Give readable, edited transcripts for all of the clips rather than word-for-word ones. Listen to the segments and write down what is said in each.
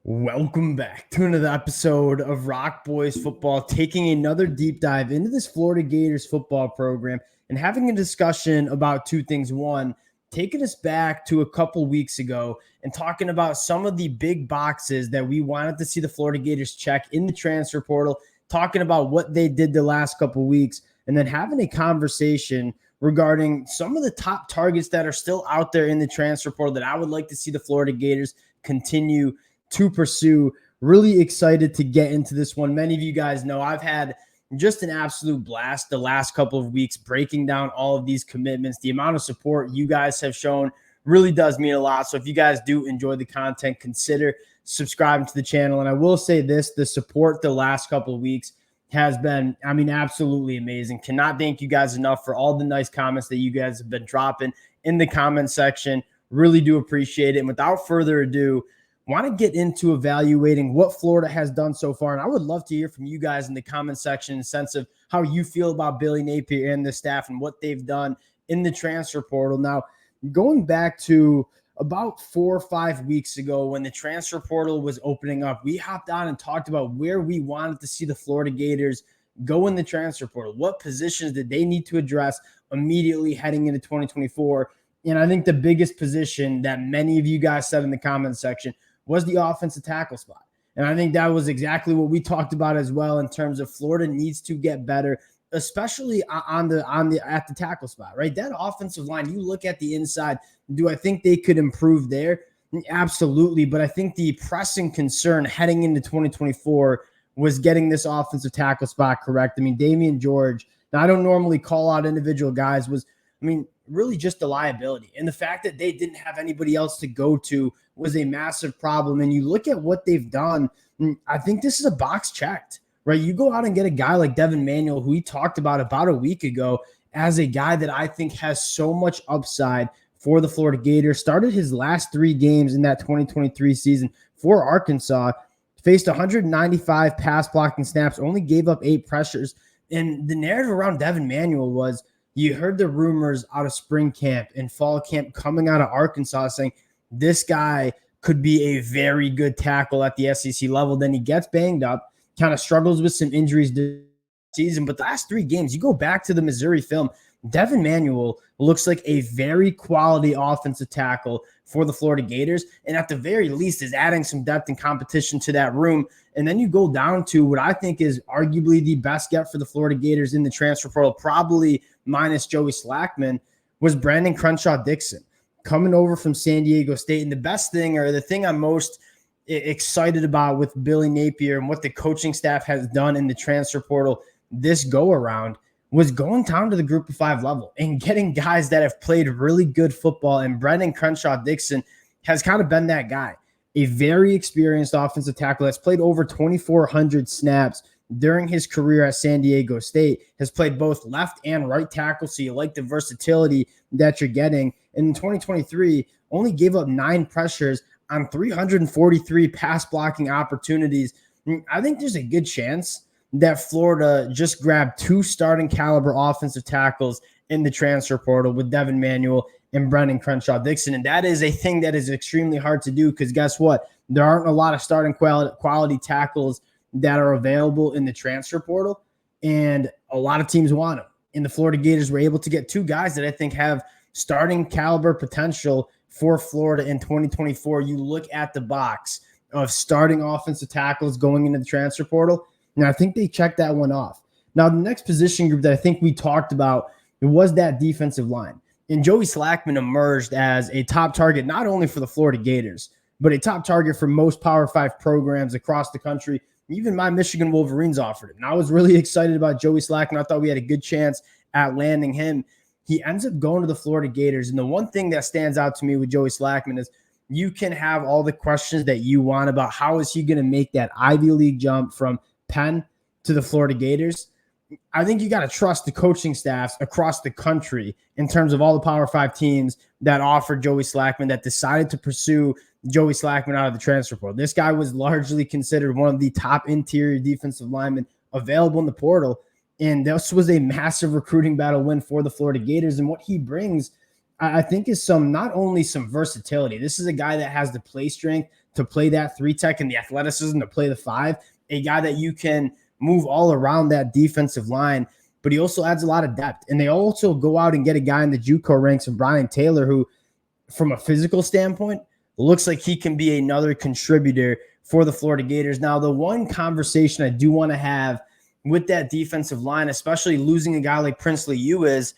Welcome back to another episode of Rock Boys Football, taking another deep dive into this Florida Gators football program and having a discussion about two things. One, taking us back to a couple weeks ago and talking about some of the big boxes that we wanted to see the Florida Gators check in the transfer portal, talking about what they did the last couple weeks, and then having a conversation regarding some of the top targets that are still out there in the transfer portal that I would like to see the Florida Gators continue to pursue. Really excited to get into this one. Many of you guys know I've had just an absolute blast the last couple of weeks breaking down all of these commitments. The amount of support you guys have shown really does mean a lot. So if you guys do enjoy the content, consider subscribing to the channel. And I will say this, the support the last couple of weeks has been, absolutely amazing. Cannot thank you guys enough for all the nice comments that you guys have been dropping in the comment section. Really do appreciate it. And without further ado, want to get into evaluating what Florida has done so far. And I would love to hear from you guys in the comment section in the sense of how you feel about Billy Napier and the staff and what they've done in the transfer portal. Now, going back to about 4 or 5 weeks ago when the transfer portal was opening up, we hopped on and talked about where we wanted to see the Florida Gators go in the transfer portal. What positions did they need to address immediately heading into 2024? And I think the biggest position that many of you guys said in the comment section was the offensive tackle spot. And I think that was exactly what we talked about as well in terms of Florida needs to get better, especially at the tackle spot, right? That offensive line, you look at the inside, do I think they could improve there? Absolutely. But I think the pressing concern heading into 2024 was getting this offensive tackle spot correct. Damian George, now I don't normally call out individual guys, was really just a liability. And the fact that they didn't have anybody else to go to was a massive problem. And you look at what they've done, I think this is a box checked, right? You go out and get a guy like Devin Manuel, who we talked about a week ago, as a guy that I think has so much upside for the Florida Gators. Started his last 3 games in that 2023 season for Arkansas, faced 195 pass blocking snaps, only gave up 8 pressures. And the narrative around Devin Manuel was, you heard the rumors out of spring camp and fall camp coming out of Arkansas saying this guy could be a very good tackle at the SEC level. Then he gets banged up, kind of struggles with some injuries this season. But the last 3 games, you go back to the Missouri film, Devin Manuel looks like a very quality offensive tackle for the Florida Gators, and at the very least is adding some depth and competition to that room. And then you go down to what I think is arguably the best get for the Florida Gators in the transfer portal, probably minus Joey Slackman, was Brandon Crenshaw-Dixon coming over from San Diego State. And the best thing, or the thing I'm most excited about with Billy Napier and what the coaching staff has done in the transfer portal this go-around, was going down to the group of 5 level and getting guys that have played really good football. And Brandon Crenshaw-Dixon has kind of been that guy, a very experienced offensive tackle that's played over 2,400 snaps during his career at San Diego State, has played both left and right tackle. So you like the versatility that you're getting. And in 2023, only gave up 9 pressures on 343 pass blocking opportunities. I think there's a good chance that Florida just grabbed 2 starting caliber offensive tackles in the transfer portal with Devin Manuel and Brandon Crenshaw-Dixon. And that is a thing that is extremely hard to do, because guess what? There aren't a lot of starting quality tackles that are available in the transfer portal, and a lot of teams want them. And the Florida Gators were able to get 2 guys that I think have starting caliber potential for Florida in 2024. You look at the box of starting offensive tackles going into the transfer portal, and I think they checked that one off. Now, the next position group that I think we talked about was that defensive line. And Joey Slackman emerged as a top target, not only for the Florida Gators, but a top target for most Power 5 programs across the country. Even my Michigan Wolverines offered it. And I was really excited about Joey Slackman. I thought we had a good chance at landing him. He ends up going to the Florida Gators. And the one thing that stands out to me with Joey Slackman is you can have all the questions that you want about how is he going to make that Ivy League jump from Penn to the Florida Gators. I think you got to trust the coaching staffs across the country in terms of all the Power 5 teams that offered Joey Slackman, that decided to pursue Joey Slackman out of the transfer portal. This guy was largely considered one of the top interior defensive linemen available in the portal. And this was a massive recruiting battle win for the Florida Gators. And what he brings, I think, is not only some versatility. This is a guy that has the play strength to play that 3 tech and the athleticism to play the 5, a guy that you can move all around that defensive line, but he also adds a lot of depth. And they also go out and get a guy in the JUCO ranks of Brian Taylor, who from a physical standpoint looks like he can be another contributor for the Florida Gators. Now, the one conversation I do want to have with that defensive line, especially losing a guy like Princely U, is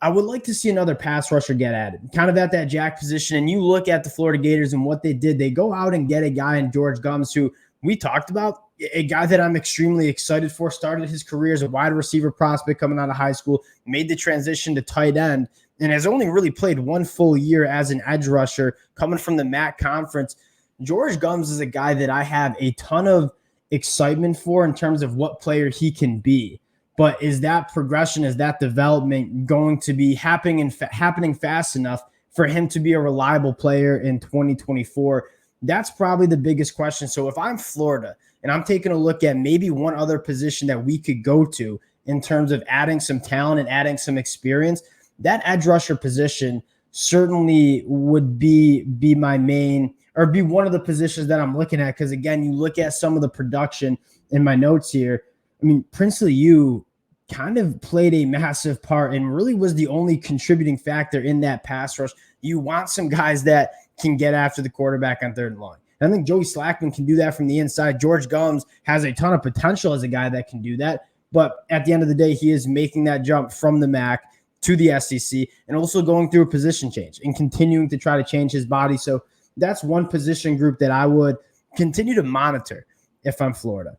I would like to see another pass rusher get added, kind of at that jack position. And you look at the Florida Gators and what they did. They go out and get a guy in George Gums, who we talked about, a guy that I'm extremely excited for, started his career as a wide receiver prospect coming out of high school, made the transition to tight end, and has only really played 1 full year as an edge rusher coming from the MAC conference. George Gums is a guy that I have a ton of excitement for in terms of what player he can be. But is that progression, is that development going to be happening fast enough for him to be a reliable player in 2024? That's probably the biggest question. So if I'm Florida and I'm taking a look at maybe one other position that we could go to in terms of adding some talent and adding some experience, that edge rusher position certainly would be my main, or be one of the positions that I'm looking at. Because again, you look at some of the production in my notes here. I mean, Princely U kind of played a massive part and really was the only contributing factor in that pass rush. You want some guys that can get after the quarterback on 3rd and long. I think Joey Slackman can do that from the inside. George Gums has a ton of potential as a guy that can do that. But at the end of the day, he is making that jump from the MAC to the SEC and also going through a position change and continuing to try to change his body. So that's one position group that I would continue to monitor if I'm Florida.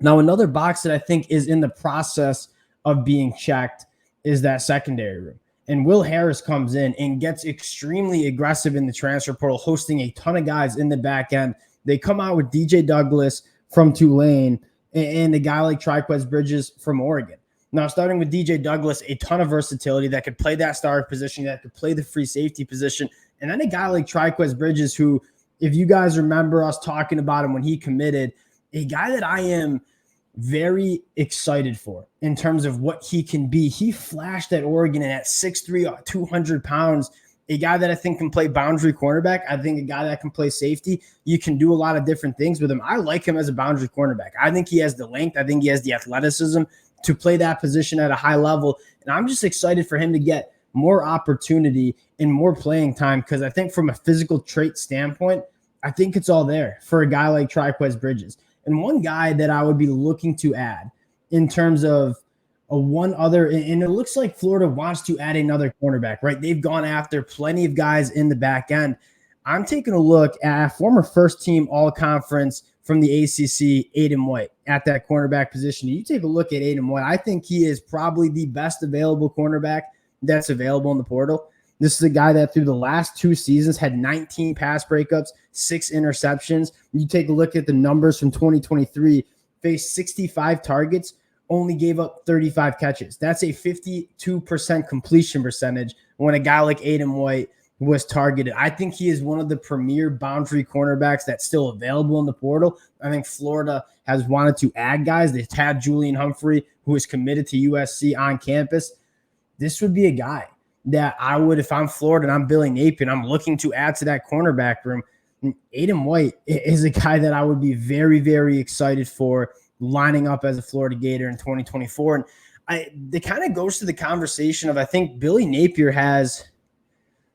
Now, another box that I think is in the process of being checked is that secondary room. And Will Harris comes in and gets extremely aggressive in the transfer portal, hosting a ton of guys in the back end. They come out with DJ Douglas from Tulane and a guy like Triquez Bridges from Oregon. Now, starting with DJ Douglas, a ton of versatility that could play that star position, that could play the free safety position. And then a guy like Triquez Bridges, who, if you guys remember us talking about him when he committed, a guy that I am very excited for in terms of what he can be. He flashed at Oregon and at 6'3", 200 pounds, a guy that I think can play boundary cornerback. I think a guy that can play safety. You can do a lot of different things with him. I like him as a boundary cornerback. I think he has the length. I think he has the athleticism to play that position at a high level. And I'm just excited for him to get more opportunity and more playing time, because I think from a physical trait standpoint, I think it's all there for a guy like Triquez Bridges. And one guy that I would be looking to add in terms of one other, and it looks like Florida wants to add another cornerback, right? They've gone after plenty of guys in the back end. I'm taking a look at former first-team all-conference from the ACC, Aiden White, at that cornerback position. You take a look at Aiden White, I think he is probably the best available cornerback that's available in the portal. This is a guy that through the last 2 seasons had 19 pass breakups, 6 interceptions. You take a look at the numbers from 2023, faced 65 targets, only gave up 35 catches. That's a 52% completion percentage when a guy like Aiden White was targeted. I think he is one of the premier boundary cornerbacks that's still available in the portal. I think Florida has wanted to add guys. They've had Julian Humphrey, who is committed to USC on campus. This would be a guy that I would, if I'm Florida and I'm Billy Napier, I'm looking to add to that cornerback room. Aiden White is a guy that I would be very, very excited for lining up as a Florida Gator in 2024. And it kind of goes to the conversation of, I think Billy Napier has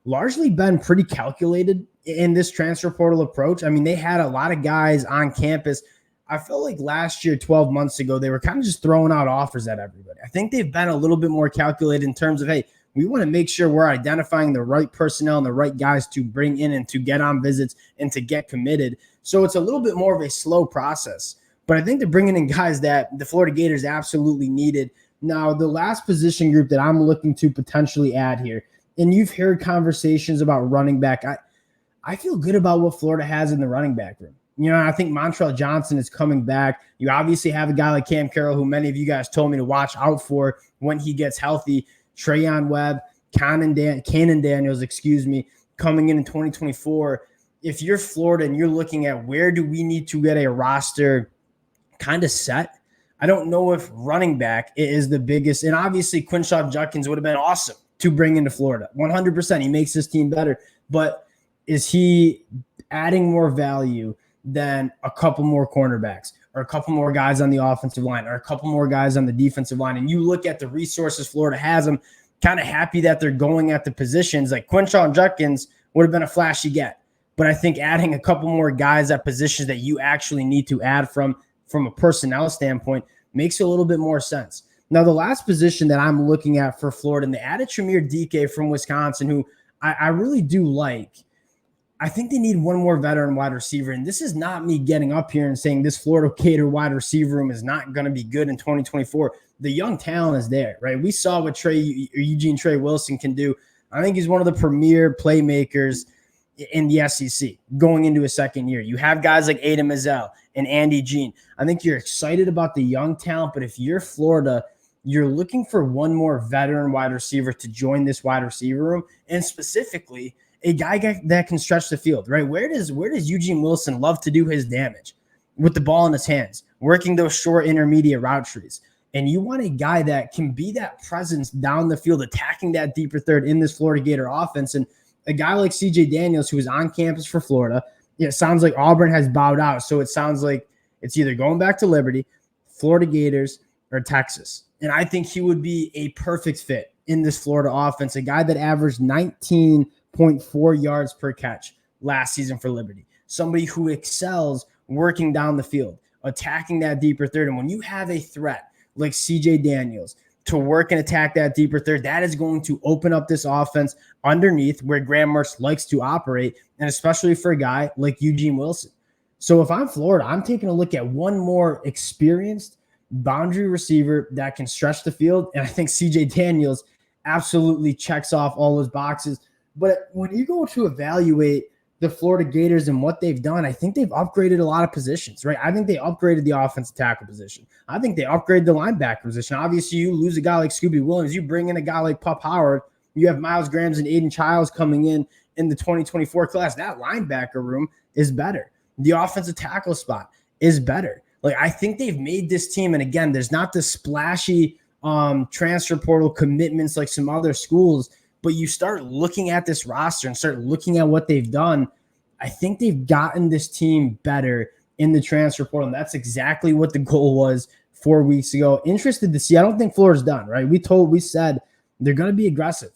largely been pretty calculated in this transfer portal approach. I mean, they had a lot of guys on campus. I felt like last year, 12 months ago, they were kind of just throwing out offers at everybody. I think they've been a little bit more calculated in terms of, hey, we want to make sure we're identifying the right personnel and the right guys to bring in and to get on visits and to get committed. So it's a little bit more of a slow process. But I think they're bringing in guys that the Florida Gators absolutely needed. Now, the last position group that I'm looking to potentially add here, and you've heard conversations about running back. I feel good about what Florida has in the running back room. You know, I think Montrell Johnson is coming back. You obviously have a guy like Cam Carroll, who many of you guys told me to watch out for when he gets healthy. Trayon Webb, Cannon Daniels, coming in 2024. If you're Florida and you're looking at where do we need to get a roster kind of set, I don't know if running back is the biggest. And obviously, Quinshon Judkins would have been awesome to bring into Florida. 100%. He makes this team better. But is he adding more value than a couple more cornerbacks or a couple more guys on the offensive line or a couple more guys on the defensive line. And you look at the resources Florida has, I'm kind of happy that they're going at the positions. Like Quinshon Judkins would have been a flashy get. But I think adding a couple more guys at positions that you actually need to add from a personnel standpoint makes a little bit more sense. Now, the last position that I'm looking at for Florida, and they added Tremere Dike from Wisconsin, who I really do like. I think they need one more veteran wide receiver. And this is not me getting up here and saying this Florida Gator wide receiver room is not going to be good in 2024. The young talent is there, right? We saw what Eugene Trey Wilson can do. I think he's one of the premier playmakers in the SEC going into a second year. You have guys like Aiden Mazzell and Andy Jean. I think you're excited about the young talent, but if you're Florida, you're looking for one more veteran wide receiver to join this wide receiver room, and specifically a guy that can stretch the field, right? Where does Eugene Wilson love to do his damage? With the ball in his hands, working those short intermediate route trees. And you want a guy that can be that presence down the field, attacking that deeper third in this Florida Gator offense. And a guy like CJ Daniels, who is on campus for Florida, it sounds like Auburn has bowed out. So it sounds like it's either going back to Liberty, Florida Gators, or Texas. And I think he would be a perfect fit in this Florida offense, a guy that averaged 19.4 yards per catch last season for Liberty, somebody who excels working down the field, attacking that deeper third. And when you have a threat like CJ Daniels to work and attack that deeper third, that is going to open up this offense underneath where Graham Mertz likes to operate, and especially for a guy like Eugene Wilson. So if I'm Florida, I'm taking a look at one more experienced boundary receiver that can stretch the field, and I think CJ Daniels absolutely checks off all those boxes. But when you go to evaluate the Florida Gators and what they've done, I think they've upgraded a lot of positions, right? I think they upgraded the offensive tackle position. I think they upgraded the linebacker position. Obviously, you lose a guy like Scooby Williams. You bring in a guy like Pup Howard. You have Miles Grahams and Aiden Childs coming in the 2024 class. That linebacker room is better. The offensive tackle spot is better. Like, I think they've made this team, and again, there's not the splashy transfer portal commitments like some other schools, but you start looking at this roster and start looking at what they've done. I think they've gotten this team better in the transfer portal, and that's exactly what the goal was 4 weeks ago. Interested to see. I don't think Florida's done, right? We said they're going to be aggressive.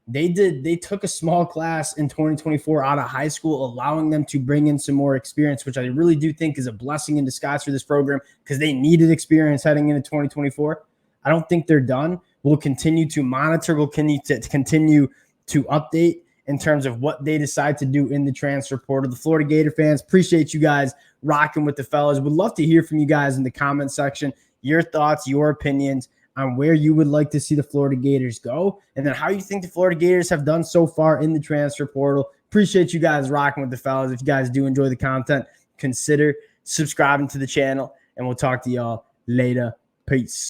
They took a small class in 2024 out of high school, allowing them to bring in some more experience, which I really do think is a blessing in disguise for this program because they needed experience heading into 2024. I don't think they're done. We'll continue to monitor. We'll continue to update in terms of what they decide to do in the transfer portal. The Florida Gator fans, appreciate you guys rocking with the fellas. Would love to hear from you guys in the comment section, your thoughts, your opinions on where you would like to see the Florida Gators go, and then how you think the Florida Gators have done so far in the transfer portal. Appreciate you guys rocking with the fellas. If you guys do enjoy the content, consider subscribing to the channel, and we'll talk to y'all later. Peace.